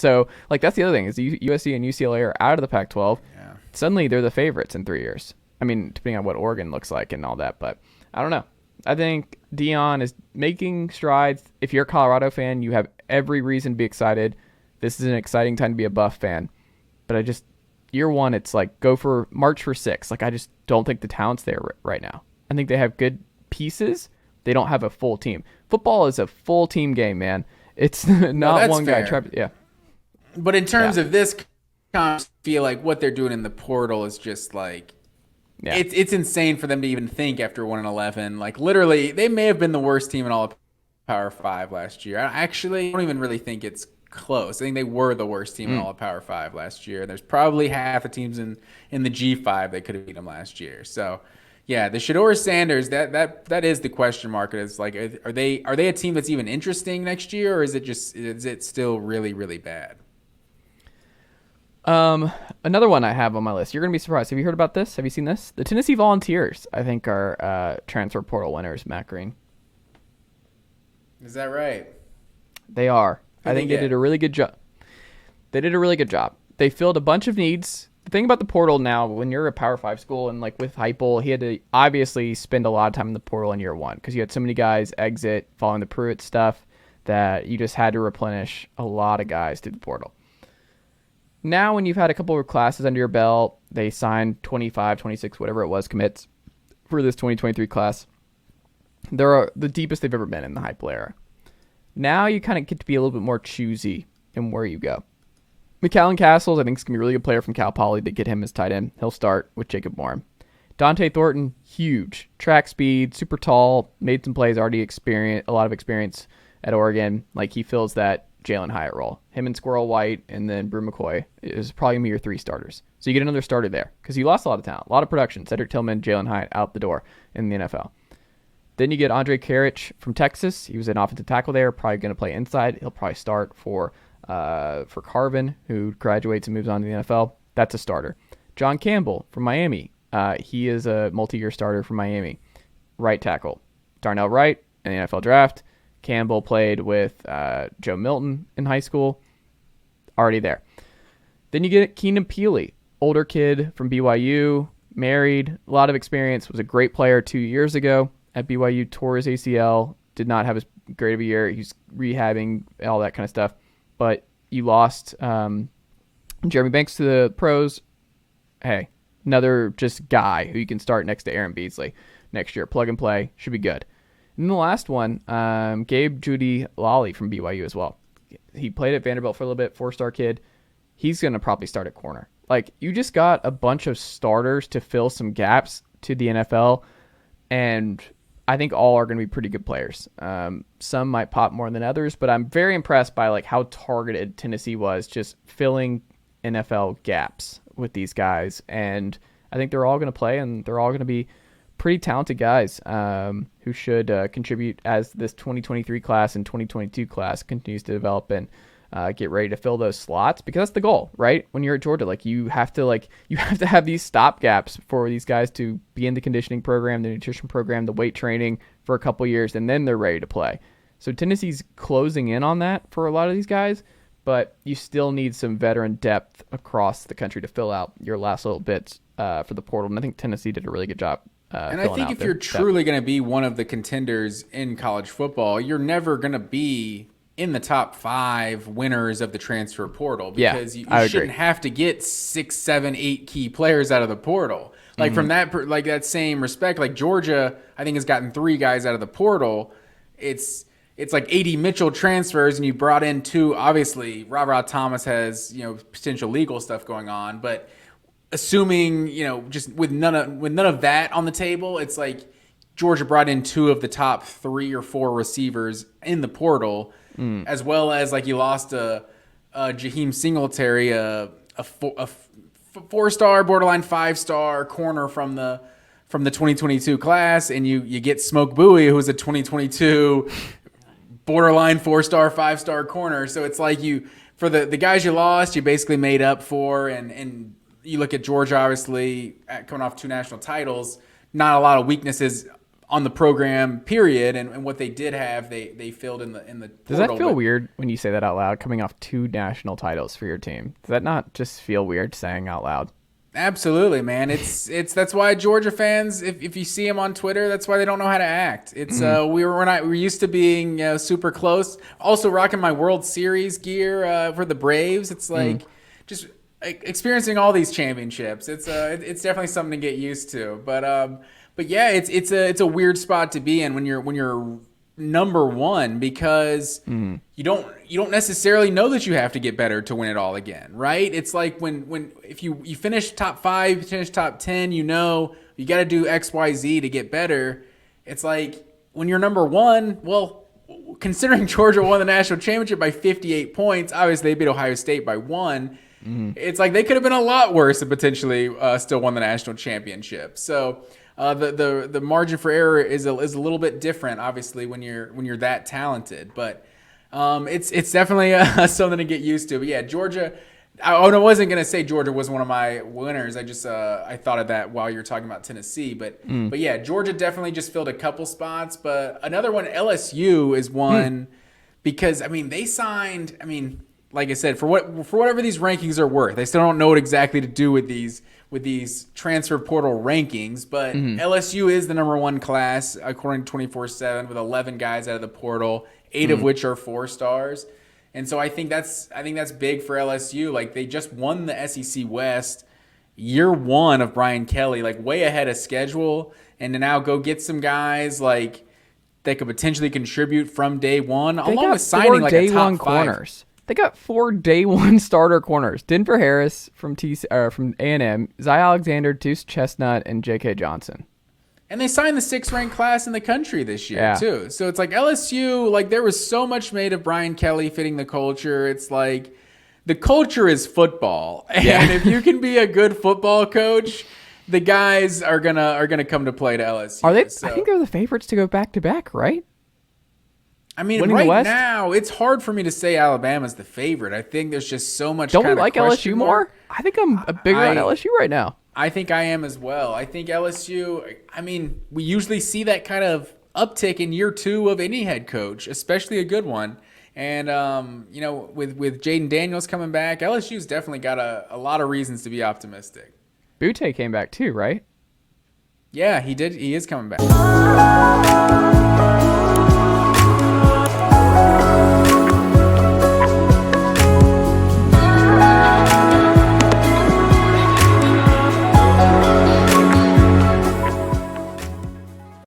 So, like, that's the other thing is USC and UCLA are out of the Pac-12. Yeah. Suddenly, they're the favorites in 3 years. I mean, depending on what Oregon looks like and all that, but I don't know. I think Dion is making strides. If you're a Colorado fan, you have every reason to be excited. This is an exciting time to be a Buff fan. But I just, year one, it's like go for March for 6. Like, I just don't think the talent's there right now. I think they have good pieces. They don't have a full team. Football is a full team game, man. It's not one fair. guy. Yeah. But in terms of this, I feel like what they're doing in the portal is just like, it's insane for them to even think after 1-11. Like, literally, they may have been the worst team in all of Power 5 last year. I don't even really think it's close. I think they were the worst team in all of Power 5 last year. There's probably half the teams in the G5 that could have beat them last year. So, yeah, the Shedeur Sanders, that is the question mark. It's like, are they a team that's even interesting next year, or is it still really, really bad? Another one I have on my list. You're going to be surprised. Have you heard about this? Have you seen this? The Tennessee Volunteers, I think, are transfer portal winners, Matt Green. Is that right? They are. Who I think they did a really good job. They filled a bunch of needs. The thing about the portal now, when you're a Power 5 school and like with Heupel, he had to obviously spend a lot of time in the portal in year one because you had so many guys exit following the Pruitt stuff that you just had to replenish a lot of guys through the portal. Now, when you've had a couple of classes under your belt, they signed 25, 26, whatever it was, commits for this 2023 class. They're the deepest they've ever been in the Heupel era. Now you kind of get to be a little bit more choosy in where you go. McAllen Castles, I think, is going to be a really good player from Cal Poly. They get him as tight end. He'll start with Jacob Moore. Dante Thornton, huge. Track speed, super tall, made some plays, a lot of experience at Oregon. Like, he fills that Jalen Hyatt role. Him and Squirrel White and then Brew McCoy is probably going to be your 3 starters. So you get another starter there because you lost a lot of talent, a lot of production. Cedric Tillman, Jalen Hyatt out the door in the NFL. Then you get Andre Karich from Texas. He was an offensive tackle there, probably going to play inside. He'll probably start for Carvin, who graduates and moves on to the NFL. That's a starter. John Campbell from Miami. He is a multi-year starter for Miami. Right tackle. Darnell Wright in the NFL draft. Campbell played with Joe Milton in high school. Already there. Then you get Keenan Peely, older kid from BYU, married, a lot of experience, was a great player 2 years ago at BYU, tore his ACL, did not have as great of a year. He's rehabbing, all that kind of stuff. But you lost Jeremy Banks to the pros. Hey, another just guy who you can start next to Aaron Beasley next year. Plug and play. Should be good. And the last one, Gabe Judy Lally from BYU as well. He played at Vanderbilt for a little bit, 4-star kid. He's going to probably start at corner. Like, you just got a bunch of starters to fill some gaps to the NFL, and I think all are going to be pretty good players. Some might pop more than others, but I'm very impressed by like how targeted Tennessee was, just filling NFL gaps with these guys. And I think they're all going to play, and they're all going to be pretty talented guys who should contribute as this 2023 class and 2022 class continues to develop and get ready to fill those slots, because that's the goal, right? When you're at Georgia, you have to have these stop gaps for these guys to be in the conditioning program, the nutrition program, the weight training for a couple years, and then they're ready to play. So Tennessee's closing in on that for a lot of these guys, but you still need some veteran depth across the country to fill out your last little bits for the portal. And I think Tennessee did a really good job. And I think if you're truly going to be one of the contenders in college football, you're never going to be in the top 5 winners of the transfer portal, because you shouldn't have to get 6, 7, 8 key players out of the portal. From that same respect, like Georgia, I think has gotten 3 guys out of the portal. It's like 80 Mitchell transfers, and you brought in 2. Obviously, Rod Thomas has potential legal stuff going on, but assuming just with none of that on the table, it's like Georgia brought in 2 of the top 3 or 4 receivers in the portal, as well as you lost a Jaheim Singletary, a 4-star, borderline 5-star corner from the 2022 class, and you get Smoke Bowie, who was a 2022 borderline 4-star, 5-star corner. So it's like for the guys you lost, you basically made up for, and you look at Georgia, obviously coming off 2 national titles, not a lot of weaknesses on the program, period, and what they did have, they filled in the portal. Does that feel weird when you say that out loud, coming off 2 national titles for your team? Does that not just feel weird saying out loud? Absolutely, man. It's that's why Georgia fans, if you see them on Twitter, that's why they don't know how to act. It's we're used to being super close. Also rocking my World Series gear for the Braves. It's like just experiencing all these championships. It's definitely something to get used to. But yeah, it's a weird spot to be in when you're number one, because you don't necessarily know that you have to get better to win it all again, right? It's like if you finish top 5, you finish top 10, you know you got to do XYZ to get better. It's like when you're number one, well, considering Georgia won the national championship by 58 points, obviously they beat Ohio State by 1. It's like they could have been a lot worse and potentially still won the national championship. So the margin for error is a little bit different, obviously, when you're that talented. But it's definitely something to get used to. But yeah, Georgia. I wasn't gonna say Georgia was one of my winners. I just I thought of that while you were talking about Tennessee. But yeah, Georgia definitely just filled a couple spots. But another one, LSU, is one because they signed. Like I said, for whatever these rankings are worth, I still don't know what exactly to do with these transfer portal rankings, but LSU is the number 1 class according to 24/7 with 11 guys out of the portal, 8 of which are 4 stars. And so I think that's big for LSU. Like, they just won the SEC West year 1 of Brian Kelly, like way ahead of schedule, and to now go get some guys like that could potentially contribute from day one, along with signing like a top 5 corners. They got 4 day 1 starter corners: Denver Harris from A&M, Zy Alexander, Deuce Chestnut, and J.K. Johnson. And they signed the 6th ranked class in the country this year too. So it's like LSU, like there was so much made of Brian Kelly fitting the culture. It's like the culture is football, and if you can be a good football coach, the guys are gonna come to play to LSU. Are they? So, I think they're the favorites to go back to back, right? Right now, it's hard for me to say Alabama's the favorite. I think there's just so much. Don't we like LSU more? I think I'm bigger on LSU right now. I think I am as well. I think LSU, we usually see that kind of uptick in year 2 of any head coach, especially a good one. And, with Jaden Daniels coming back, LSU's definitely got a lot of reasons to be optimistic. Butte came back too, right? Yeah, he did. He is coming back.